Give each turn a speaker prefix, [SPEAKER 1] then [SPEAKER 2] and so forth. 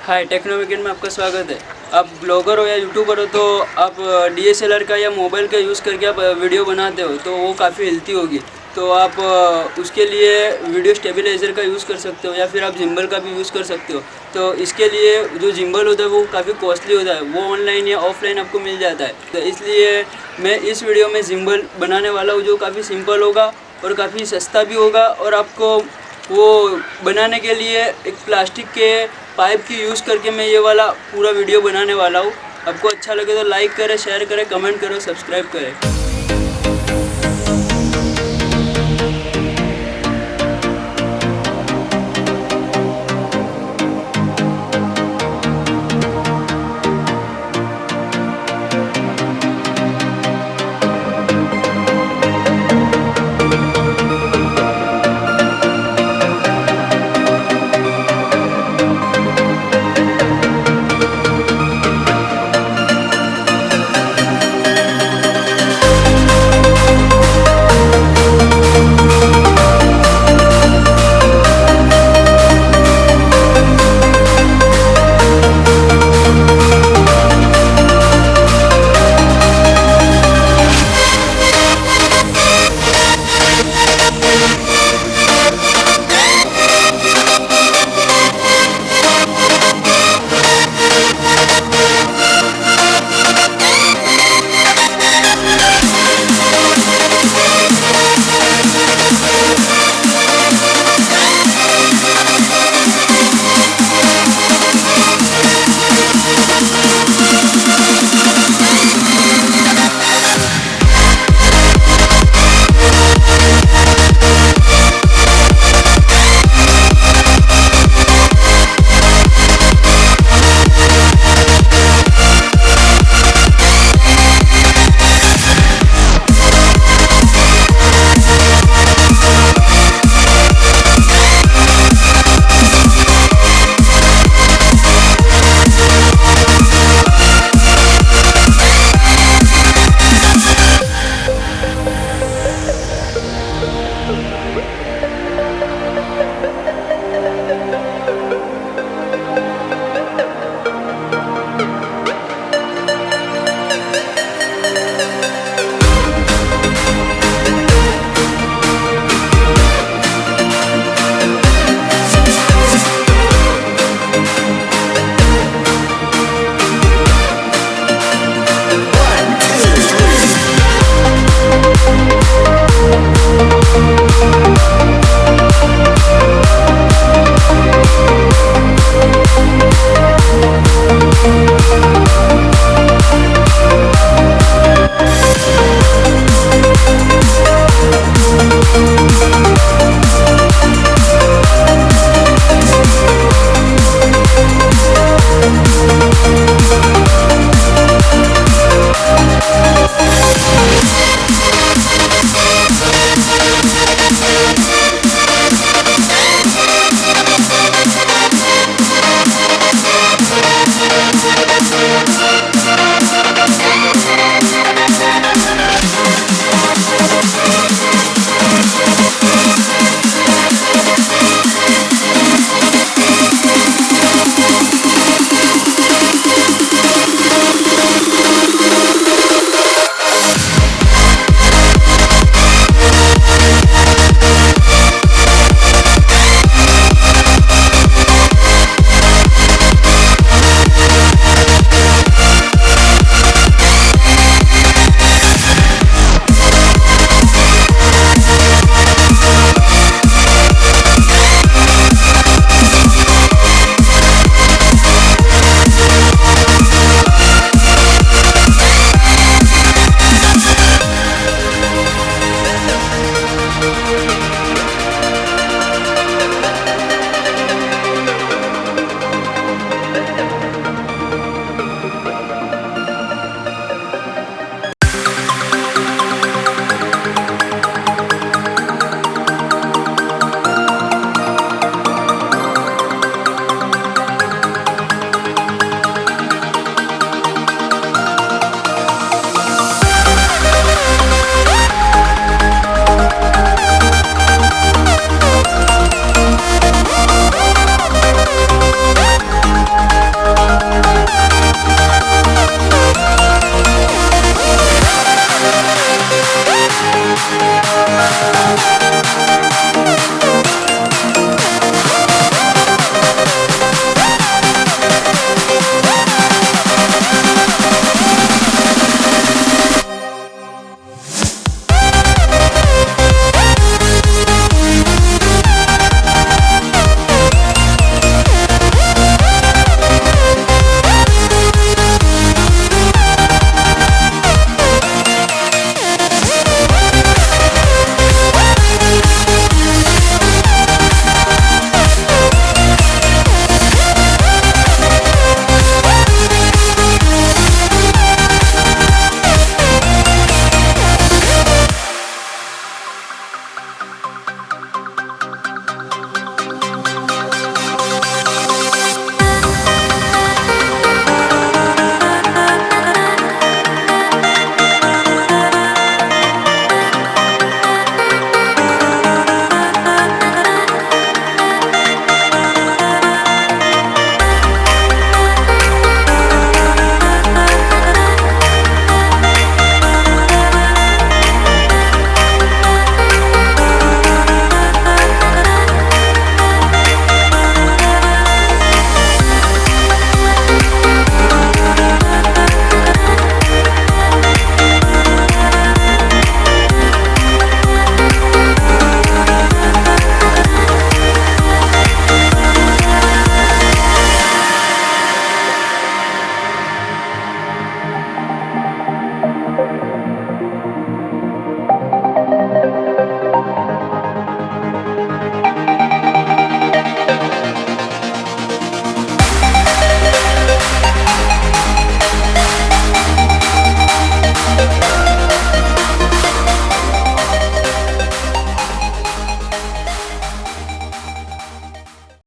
[SPEAKER 1] हाय, techno weekend में आपका स्वागत है। आप ब्लॉगर हो या यूट्यूबर हो तो आप डीएसएलआर का या मोबाइल का यूज़ करके आप वीडियो बनाते हो तो वो काफ़ी हिलती होगी। तो आप उसके लिए वीडियो स्टेबलाइज़र का यूज़ कर सकते हो या फिर आप जिम्बल का भी यूज़ कर सकते हो। तो इसके लिए जो जिम्बल होता है वो काफ़ी कॉस्टली होता है, वो ऑनलाइन या ऑफलाइन आपको मिल जाता है। तो इसलिए मैं इस वीडियो में जिम्बल बनाने वाला हूँ जो काफ़ी सिंपल होगा और काफ़ी सस्ता भी होगा। और आपको वो बनाने के लिए एक प्लास्टिक के पाइप की यूज़ करके मैं ये वाला पूरा वीडियो बनाने वाला हूँ। आपको अच्छा लगे तो लाइक करें, शेयर करें, कमेंट करें, सब्सक्राइब करें।